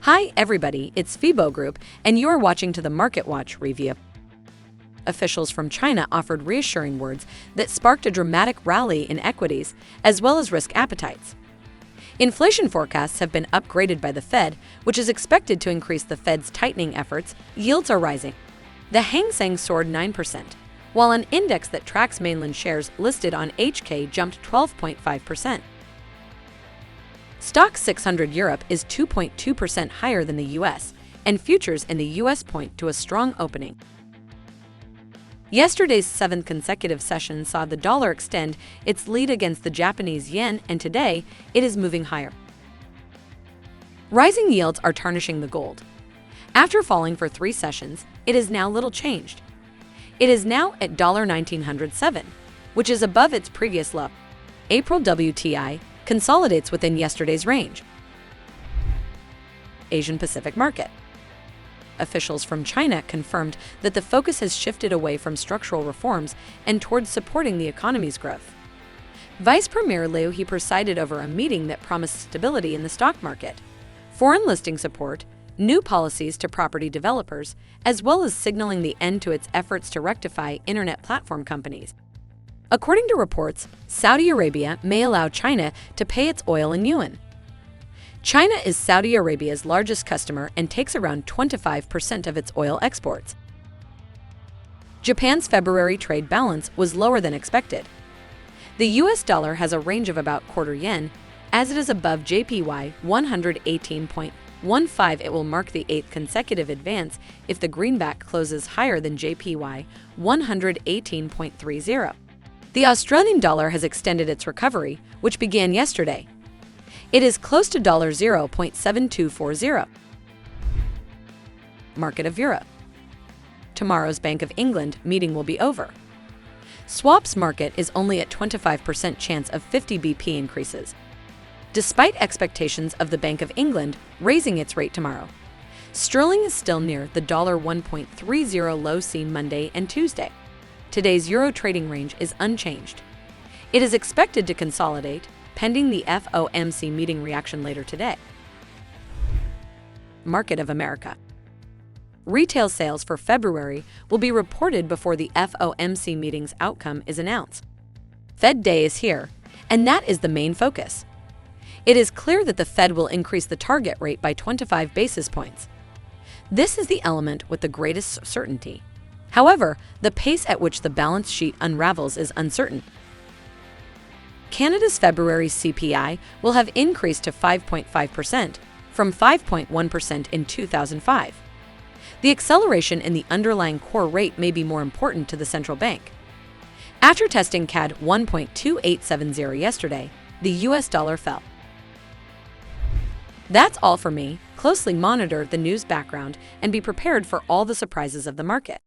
Hi everybody, it's FIBO Group, and you're watching to the Market Watch review. Officials from China offered reassuring words that sparked a dramatic rally in equities, as well as risk appetites. Inflation forecasts have been upgraded by the Fed, which is expected to increase the Fed's tightening efforts. Yields are rising. The Hang Seng soared 9%, while an index that tracks mainland shares listed on HK jumped 12.5%. Stoxx 600 Europe is 2.2% higher than the US, and futures in the US point to a strong opening. Yesterday's seventh consecutive session saw the dollar extend its lead against the Japanese yen, and today it is moving higher. Rising yields are tarnishing the gold. After falling for 3 sessions, it is now little changed. It is now at $1907, which is above its previous low. April WTI consolidates within yesterday's range. Asian Pacific market. Officials from China confirmed that the focus has shifted away from structural reforms and towards supporting the economy's growth. Vice Premier Liu He presided over a meeting that promised stability in the stock market, foreign listing support, new policies to property developers, as well as signaling the end to its efforts to rectify internet platform companies. According to reports, Saudi Arabia may allow China to pay its oil in yuan. China is Saudi Arabia's largest customer and takes around 25% of its oil exports. Japan's February trade balance was lower than expected. The US dollar has a range of about quarter yen, as it is above JPY 118.15. It will mark the 8th consecutive advance if the greenback closes higher than JPY 118.30. The Australian dollar has extended its recovery, which began yesterday. It is close to $0.7240. Market of Europe. Tomorrow's Bank of England meeting will be over. Swaps market is only at 25% chance of 50 BP increases, despite expectations of the Bank of England raising its rate tomorrow. Sterling is still near the $1.30 low seen Monday and Tuesday. Today's euro trading range is unchanged. It is expected to consolidate, pending the FOMC meeting reaction later today. Market of America. Retail sales for February will be reported before the FOMC meeting's outcome is announced. Fed Day is here, and that is the main focus. It is clear that the Fed will increase the target rate by 25 basis points. This is the element with the greatest certainty. However, the pace at which the balance sheet unravels is uncertain. Canada's February CPI will have increased to 5.5% from 5.1% in 2005. The acceleration in the underlying core rate may be more important to the central bank. After testing CAD 1.2870 yesterday, the US dollar fell. That's all for me. Closely monitor the news background and be prepared for all the surprises of the market.